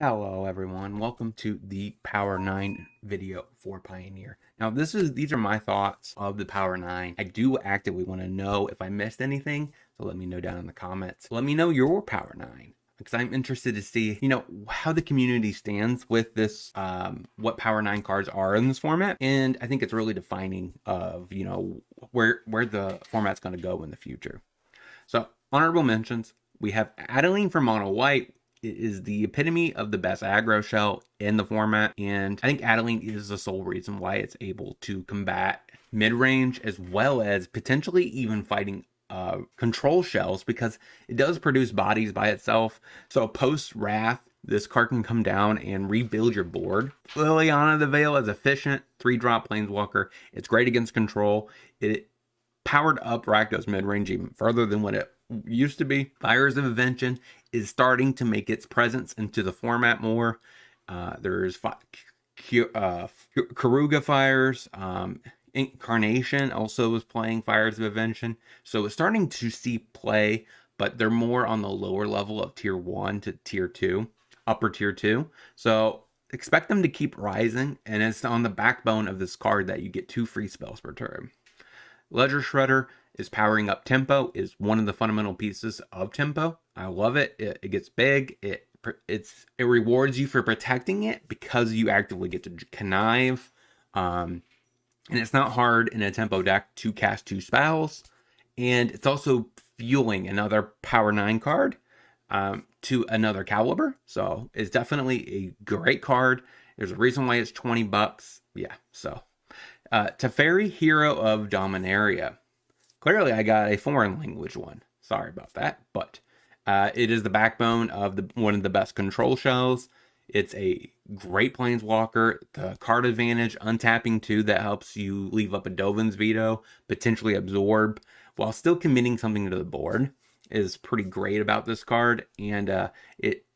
Hello everyone, welcome to the Power 9 video for Pioneer. Now these are my thoughts of the Power 9. I do actively want to know if I missed anything, so let me know down in the comments. Let me know your Power 9, because I'm interested to see, how the community stands with this, what Power 9 cards are in this format, and I think it's really defining of, where the format's going to go in the future. So, honorable mentions, we have Adeline for mono white. It is the epitome of the best aggro shell in the format, and I think Adeline is the sole reason why it's able to combat mid-range as well as potentially even fighting control shells, because it does produce bodies by itself. So post Wrath, this card can come down and rebuild your board. Liliana the Veil is efficient 3-drop planeswalker. It's great against control. It powered up Rakdos mid-range even further than what it used to be. Fires of Invention is starting to make its presence into the format more. There's Karuga Fires. Incarnation also was playing Fires of Invention. So it's starting to see play, but they're more on the lower level of tier 1 to tier 2, upper tier 2. So expect them to keep rising, and it's on the backbone of this card that you get 2 free spells per turn. Ledger Shredder is powering up tempo, is one of the fundamental pieces of tempo. I love it. It gets big. It rewards you for protecting it because you actively get to connive. And it's not hard in a tempo deck to cast 2 spells. And it's also fueling another Power 9 card to another caliber. So it's definitely a great card. There's a reason why it's $20. Yeah, so. Teferi, Hero of Dominaria. Clearly, I got a foreign language one. Sorry about that, but it is the backbone of one of the best control shells. It's a great planeswalker. The card advantage, untapping 2, that helps you leave up a Dovin's Veto, potentially absorb, while still committing something to the board, is pretty great about this card. And it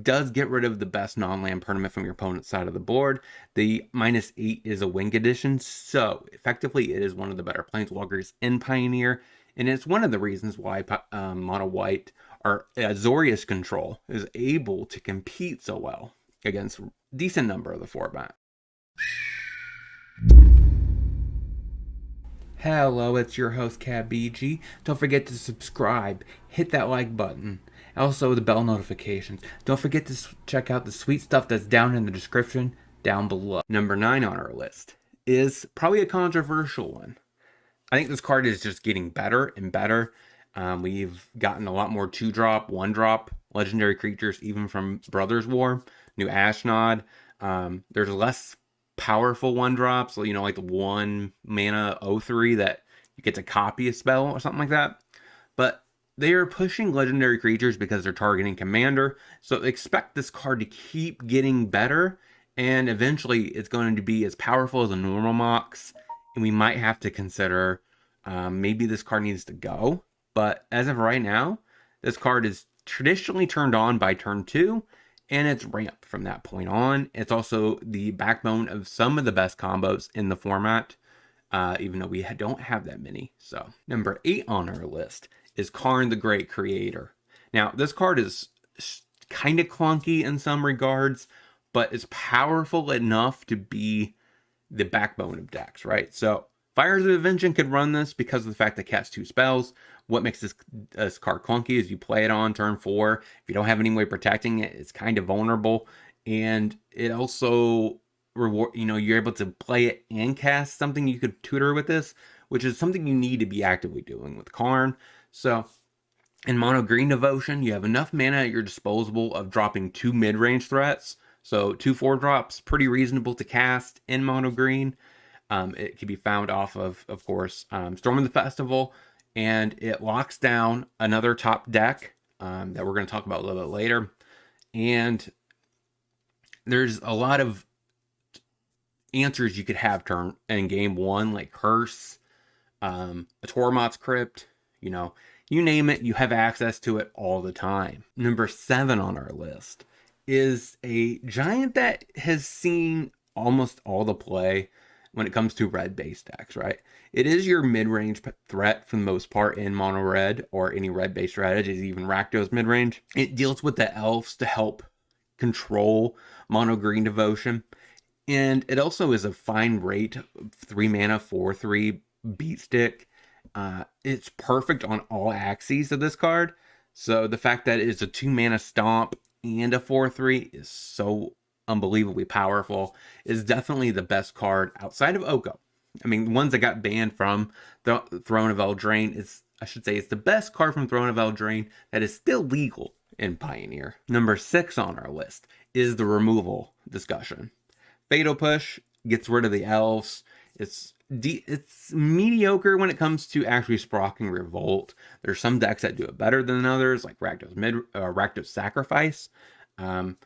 does get rid of the best non-land permanent from your opponent's side of the board. The -8 is a wing condition, so effectively it is one of the better planeswalkers in Pioneer, and it's one of the reasons why mono white or Azorius control is able to compete so well against a decent number of the format. Hello, it's your host KebbieG. Don't forget to subscribe, hit that like button, also the bell notifications. Don't forget to check out the sweet stuff that's down in the description down below. Number 9 on our list is probably a controversial one. I think this card is just getting better and better. We've gotten a lot more 2-drop, 1-drop legendary creatures, even from Brothers War, new Ashnod. There's less powerful 1-drops, like the 1 mana 0/3 that you get to copy a spell or something like that. But they are pushing legendary creatures because they're targeting commander. So expect this card to keep getting better, and eventually it's going to be as powerful as a normal Mox. And we might have to consider maybe this card needs to go. But as of right now, this card is traditionally turned on by turn 2, and it's ramped from that point on. It's also the backbone of some of the best combos in the format, even though we don't have that many. So number 8 on our list is Karn the Great Creator. Now, this card is kind of clunky in some regards, but it's powerful enough to be the backbone of decks, right? So Fires of Invention could run this because of the fact that it casts 2 spells. What makes this card clunky is you play it on turn 4. If you don't have any way protecting it, it's kind of vulnerable. And it also you're able to play it and cast something you could tutor with this, which is something you need to be actively doing with Karn. So in Mono Green Devotion, you have enough mana at your disposal of dropping 2 mid-range threats. So 2 4-drops, pretty reasonable to cast in Mono Green. It can be found off of course, Storm of the Festival, and it locks down another top deck that we're going to talk about a little bit later. And there's a lot of answers you could have in game 1, like Curse, a Tormod's Crypt, you name it, you have access to it all the time. Number 7 on our list is a giant that has seen almost all the play when it comes to red-based decks, right? It is your mid-range threat for the most part in mono-red or any red-based strategies, even Rakdos mid-range. It deals with the elves to help control mono green devotion. And it also is a fine rate, 3 mana, 4/3 beat stick. It's perfect on all axes of this card. So the fact that it's a 2 mana stomp and a 4/3 is so unbelievably powerful. Is definitely the best card outside of Oko. I mean, ones that got banned from the Throne of Eldraine, it's the best card from Throne of Eldraine that is still legal in Pioneer. Number 6 on our list is the removal discussion. Fatal Push gets rid of the elves. It's mediocre when it comes to actually sprocking Revolt. There's some decks that do it better than others, like Rakdos Sacrifice. And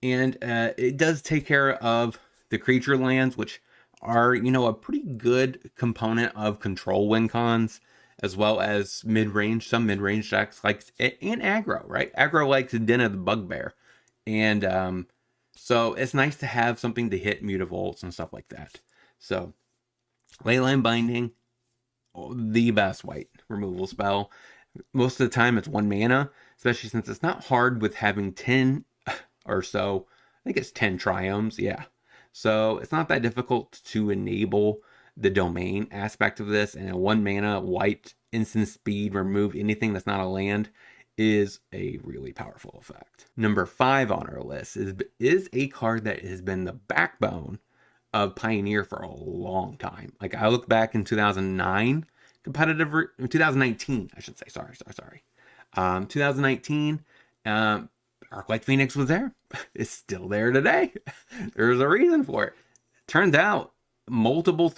it does take care of the creature lands, which are, a pretty good component of control win cons, as well as some mid-range decks, and aggro, right? Aggro likes Den of the Bugbear. And so it's nice to have something to hit Mutavaults and stuff like that. So Leyline Binding, the best white removal spell. Most of the time it's 1 mana, especially since it's not hard with having 10 or so. I think it's 10 triomes, yeah. So it's not that difficult to enable the domain aspect of this, and a 1 mana white instant speed, remove anything that's not a land, is a really powerful effect. Number 5 on our list is a card that has been the backbone of Pioneer for a long time. Like, I look back in 2019, I should say. Sorry. 2019, Arclight Phoenix was there. It's still there today. There's a reason for it. Turns out multiple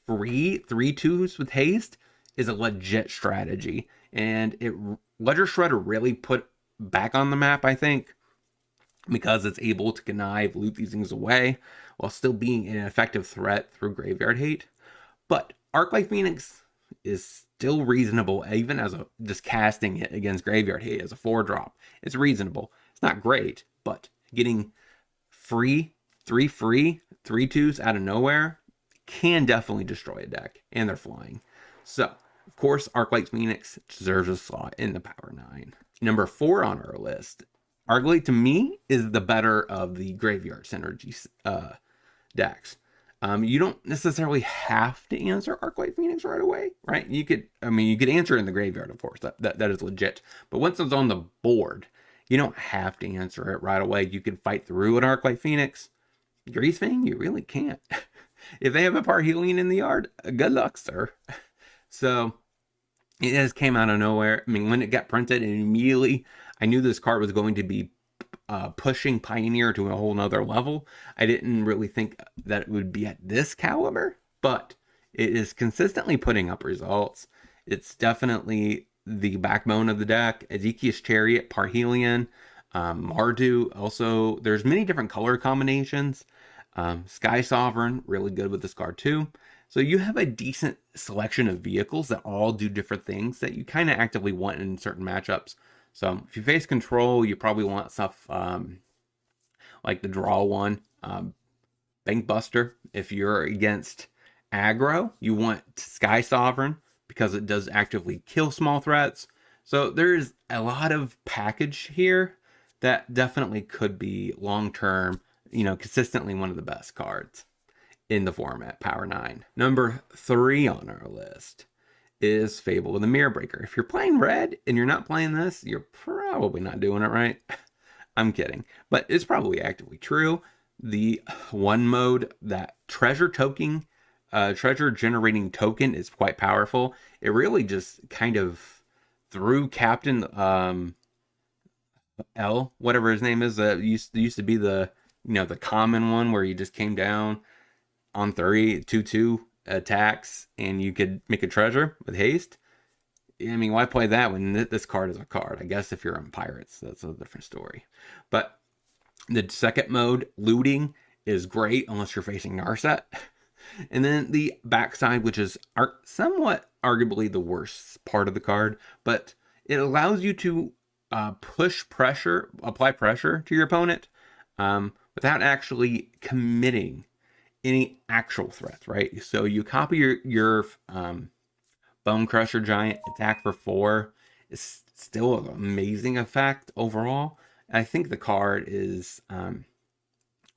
3/2s with haste is a legit strategy, and Ledger Shredder really put back on the map, I think, because it's able to connive, loot these things away, while still being an effective threat through Graveyard Hate. But Arclight Phoenix is still reasonable, even as just casting it against Graveyard Hate as a 4-drop. It's reasonable. It's not great, but getting three free 3/2s out of nowhere can definitely destroy a deck, and they're flying. So, of course, Arclight Phoenix deserves a slot in the Power 9. Number 4 on our list, arguably to me, is the better of the Graveyard Synergy decks. You don't necessarily have to answer Arclight Phoenix right away, right? You could answer it in the graveyard, of course. That is legit. But once it's on the board, you don't have to answer it right away. You can fight through an Arclight Phoenix. Greasefang, you really can't. If they have a Parhelion in the yard, good luck, sir. So it just came out of nowhere. I mean, when it got printed, and immediately I knew this card was going to be pushing Pioneer to a whole nother level. I didn't really think that it would be at this caliber, but it is consistently putting up results. It's definitely the backbone of the deck. Ezekiel's Chariot, Parhelion, Mardu. Also, there's many different color combinations. Sky Sovereign, really good with this card too. So you have a decent selection of vehicles that all do different things that you kind of actively want in certain matchups. So if you face control, you probably want stuff like the draw one, Bank Buster. If you're against aggro, you want Sky Sovereign because it does actively kill small threats. So there's a lot of package here that definitely could be long-term, consistently one of the best cards in the format, Power 9. Number 3 on our list is Fable the Mirror Breaker. If you're playing red and you're not playing this, you're probably not doing it right. I'm kidding, but it's probably actively true. The one mode, that treasure generating token, is quite powerful. It really just kind of threw Captain L, whatever his name is, used to be the the common one where you just came down on 2/2 attacks and you could make a treasure with haste. I mean, why play that when this card is a card? I guess if you're on Pirates, that's a different story. But the second mode, looting, is great unless you're facing Narset. And then the backside, which is somewhat arguably the worst part of the card, but it allows you to apply pressure to your opponent without actually committing any actual threats, right? So you copy your Bone Crusher Giant, attack for 4. It's still an amazing effect overall. I think the card is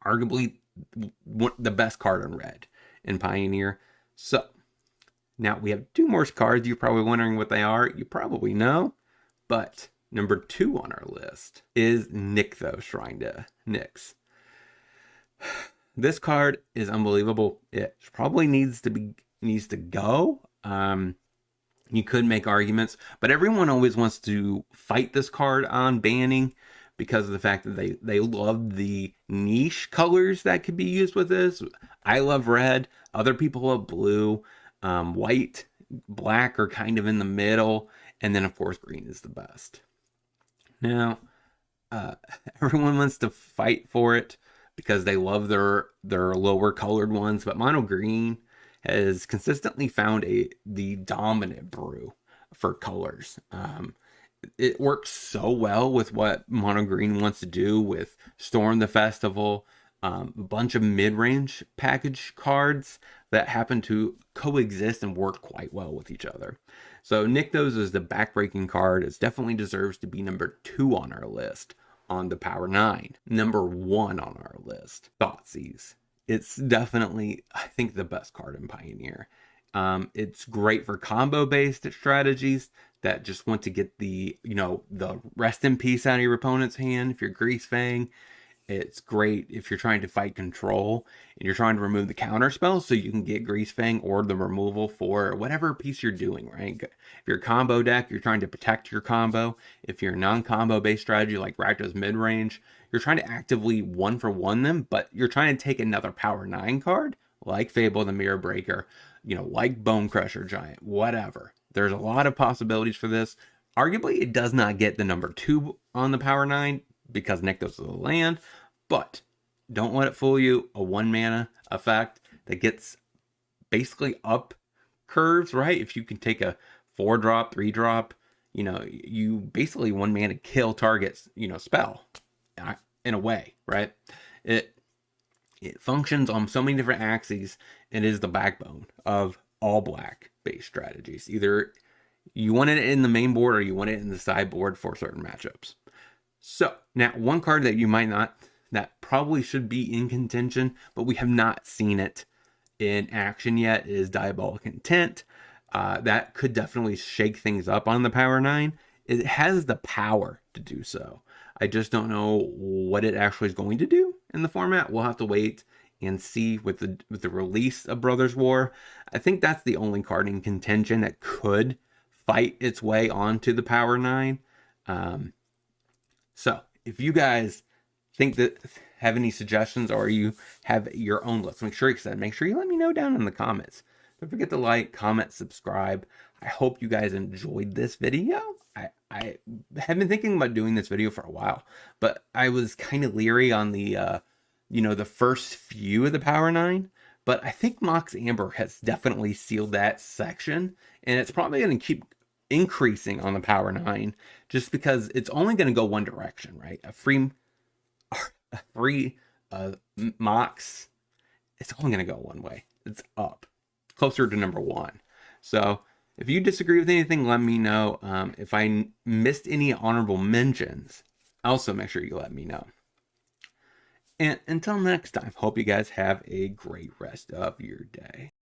arguably the best card on red in Pioneer. So now we have 2 more cards. You're probably wondering what they are. You probably know, but number 2 on our list is Nykthos, Shrine to Nyx. This card is unbelievable. It probably needs to go. You could make arguments, but everyone always wants to fight this card on banning because of the fact that they love the niche colors that could be used with this. I love red. Other people love blue. White, black are kind of in the middle. And then, of course, green is the best. Now, everyone wants to fight for it because they love their lower colored ones. But mono green has consistently found the dominant brew for colors. It works so well with what mono green wants to do with Storm the Festival, a bunch of mid-range package cards that happen to coexist and work quite well with each other. So Nykthos is the backbreaking card. It definitely deserves to be number 2 on our list on the Power 9. Number 1 on our list, Thoughtseize. It's definitely, I think, the best card in Pioneer. It's great for combo-based strategies that just want to get the rest in peace out of your opponent's hand. If you're Grease Fang, it's great if you're trying to fight control and you're trying to remove the counter spell so you can get Grease Fang or the removal for whatever piece you're doing, right? If you're a combo deck, you're trying to protect your combo. If you're a non-combo based strategy like Rakdos mid-range, you're trying to actively 1-for-1 them, but you're trying to take another Power 9 card like Fable the Mirror Breaker, like Bone Crusher Giant, whatever. There's a lot of possibilities for this. Arguably, it does not get the number 2 on the Power 9 because Nykthos is a land, but don't let it fool you. A 1-mana effect that gets basically up curves, right? If you can take a 4-drop, 3-drop, you basically 1-mana kill targets, spell in a way, right? It functions on so many different axes and is the backbone of all black based strategies. Either you want it in the main board or you want it in the sideboard for certain matchups. So now one card that you might not, that probably should be in contention, but we have not seen it in action yet, is Diabolic Intent. That could definitely shake things up on the Power 9. It has the power to do so. I just don't know what it actually is going to do in the format. We'll have to wait and see with the release of Brothers War. I think that's the only card in contention that could fight its way onto the Power 9. So if you guys think that have any suggestions or you have your own list, make sure you let me know down in the comments. Don't forget to like, comment, subscribe. I hope you guys enjoyed this video. I have been thinking about doing this video for a while, but I was kind of leery on the the first few of the Power 9. But I think Mox Amber has definitely sealed that section, and it's probably going to keep increasing on the Power 9 just because it's only going to go one direction, right? A free Mox, it's only going to go one way. It's up, closer to number 1. So if you disagree with anything, let me know. If I missed any honorable mentions, also make sure you let me know. And until next time, hope you guys have a great rest of your day.